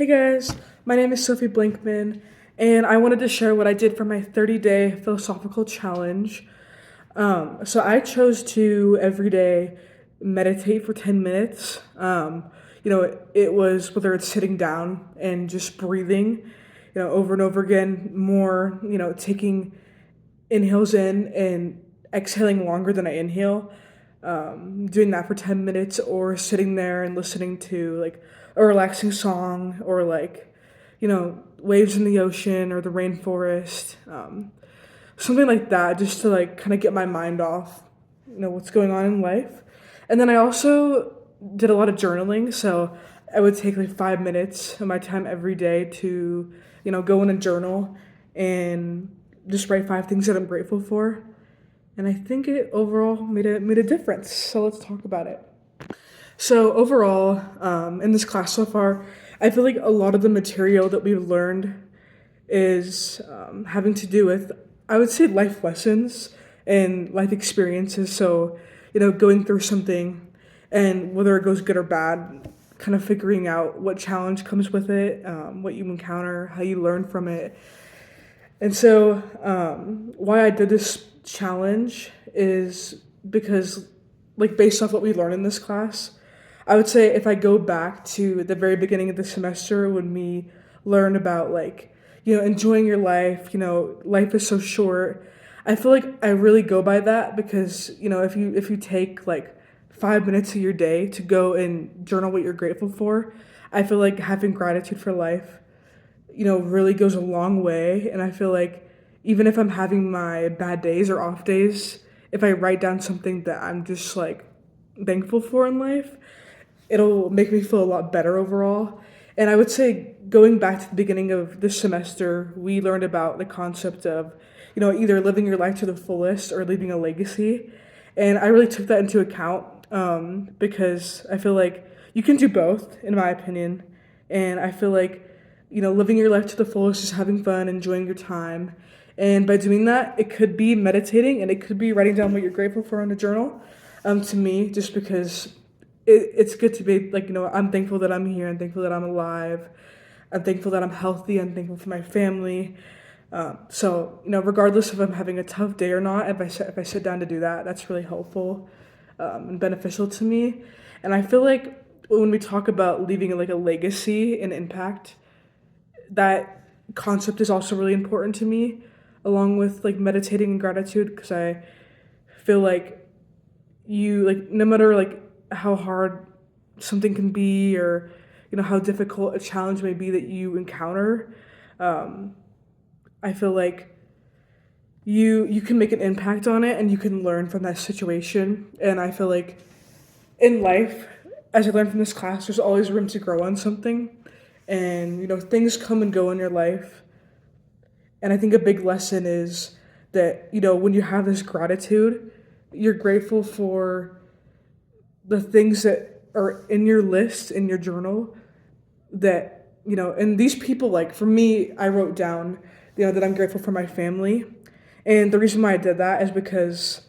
Hey guys, my name is Sophie Blinkman, and I wanted to share what I did for my 30-day philosophical challenge. So I chose to every day meditate for 10 minutes. It was whether it's sitting down and just breathing, over and over again, more, taking inhales in and exhaling longer than I inhale, doing that for 10 minutes, or sitting there and listening to like a relaxing song, or like, waves in the ocean or the rainforest, something like that, just to like kind of get my mind off, what's going on in life. And then I also did a lot of journaling, so I would take like 5 minutes of my time every day to, go in a journal and just write 5 things that I'm grateful for. And I think it overall made a difference. So let's talk about it. So overall, in this class so far, I feel like a lot of the material that we've learned is having to do with, I would say, life lessons and life experiences. So, going through something, and whether it goes good or bad, kind of figuring out what challenge comes with it, what you encounter, how you learn from it. And so, why I did this challenge is because, like, based off what we learned in this class, I would say if I go back to the very beginning of the semester when we learned about, like, enjoying your life, life is so short. I feel like I really go by that because, if you take like 5 minutes of your day to go and journal what you're grateful for, I feel like having gratitude for life, really goes a long way. And I feel like even if I'm having my bad days or off days, if I write down something that I'm just like thankful for in life, it'll make me feel a lot better overall. And I would say going back to the beginning of this semester, we learned about the concept of, either living your life to the fullest or leaving a legacy. And I really took that into account, because I feel like you can do both, in my opinion. And I feel like, living your life to the fullest is having fun, enjoying your time. And by doing that, it could be meditating and it could be writing down what you're grateful for in a journal. To me, just because it's good to be like, I'm thankful that I'm here. I'm thankful that I'm alive. I'm thankful that I'm healthy. I'm thankful for my family. So, regardless if I'm having a tough day or not, if I sit down to do that, that's really helpful, and beneficial to me. And I feel like when we talk about leaving like a legacy and impact, that concept is also really important to me, along with like meditating and gratitude, because I feel like no matter like how hard something can be, or how difficult a challenge may be that you encounter, um, I feel like you can make an impact on it and you can learn from that situation. And I feel like in life, as I learned from this class, there's always room to grow on something. And things come and go in your life. And I think a big lesson is that, when you have this gratitude, you're grateful for the things that are in your list, in your journal, that, and these people, like for me, I wrote down, that I'm grateful for my family. And the reason why I did that is because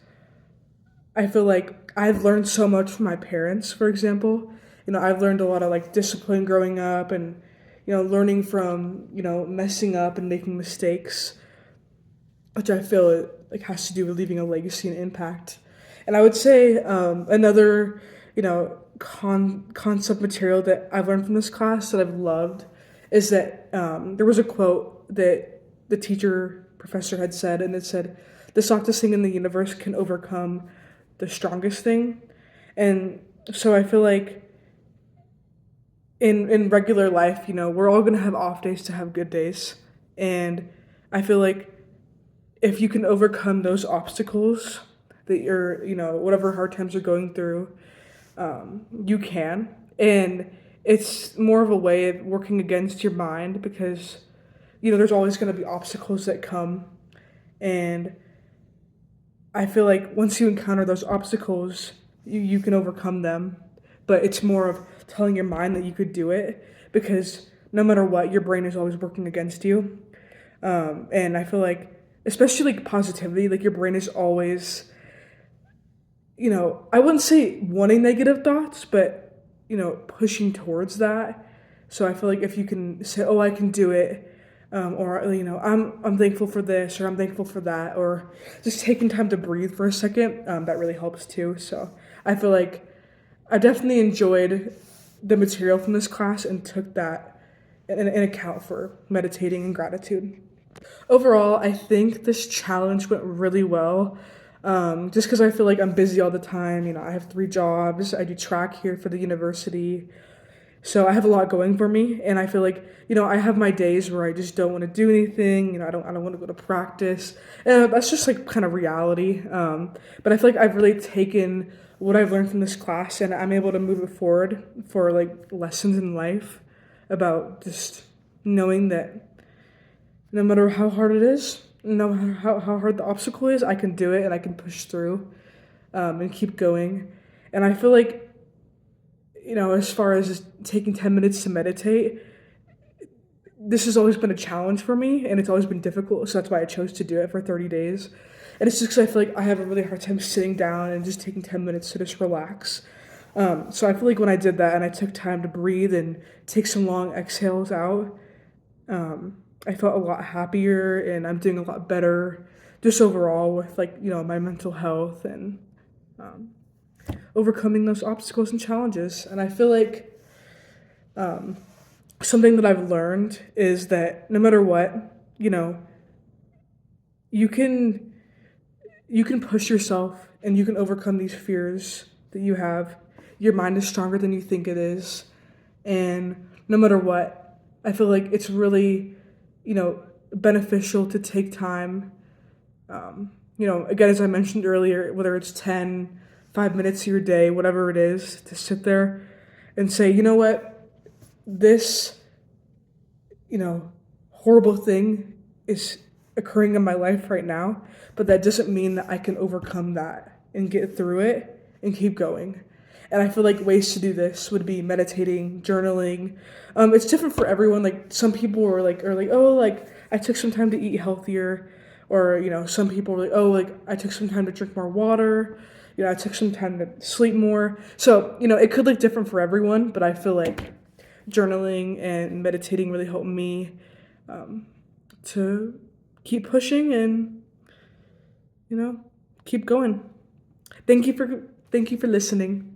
I feel like I've learned so much from my parents, for example. I've learned a lot of like discipline growing up, and, learning from, messing up and making mistakes, which I feel like has to do with leaving a legacy and impact. And I would say, another, concept material that I've learned from this class that I've loved is that, there was a quote that the teacher professor had said, and it said, "The softest thing in the universe can overcome the strongest thing." And so I feel like in regular life, we're all gonna have off days to have good days, and I feel like if you can overcome those obstacles that you're, whatever hard times you're going through, you can. And it's more of a way of working against your mind because, there's always going to be obstacles that come. And I feel like once you encounter those obstacles, you can overcome them. But it's more of telling your mind that you could do it, because no matter what, your brain is always working against you. And I feel like, especially like positivity, like your brain is always, I wouldn't say wanting negative thoughts, but, pushing towards that. So I feel like if you can say, "Oh, I can do it," or I'm thankful for this, or I'm thankful for that, or just taking time to breathe for a second, that really helps too. So I feel like I definitely enjoyed the material from this class and took that in account for meditating and gratitude. Overall, I think this challenge went really well. Just because I feel like I'm busy all the time. I have 3 jobs. I do track here for the university. So I have a lot going for me, and I feel like I have my days where I just don't want to do anything. I don't want to go to practice. And that's just like kind of reality. But I feel like I've really taken what I've learned from this class, and I'm able to move it forward for like lessons in life about just knowing that no matter how hard it is, no matter how hard the obstacle is, I can do it and I can push through, and keep going. And I feel like as far as just taking 10 minutes to meditate, this has always been a challenge for me and it's always been difficult. So that's why I chose to do it for 30 days. And it's just because I feel like I have a really hard time sitting down and just taking 10 minutes to just relax. So I feel like when I did that and I took time to breathe and take some long exhales out, I felt a lot happier and I'm doing a lot better just overall with my mental health and um, overcoming those obstacles and challenges. And I feel like something that I've learned is that no matter what, you can push yourself and you can overcome these fears that you have. Your mind is stronger than you think it is. And no matter what, I feel like it's really, beneficial to take time. Again, as I mentioned earlier, whether it's 5 minutes of your day, whatever it is, to sit there and say, you know what, this, horrible thing is occurring in my life right now, but that doesn't mean that I can overcome that and get through it and keep going. And I feel like ways to do this would be meditating, journaling. It's different for everyone. Like some people are like, oh, like I took some time to eat healthier, or some people are like, oh, like I took some time to drink more water. I took some time to sleep more. So it could look different for everyone, but I feel like journaling and meditating really helped me to keep pushing and keep going. Thank you for listening.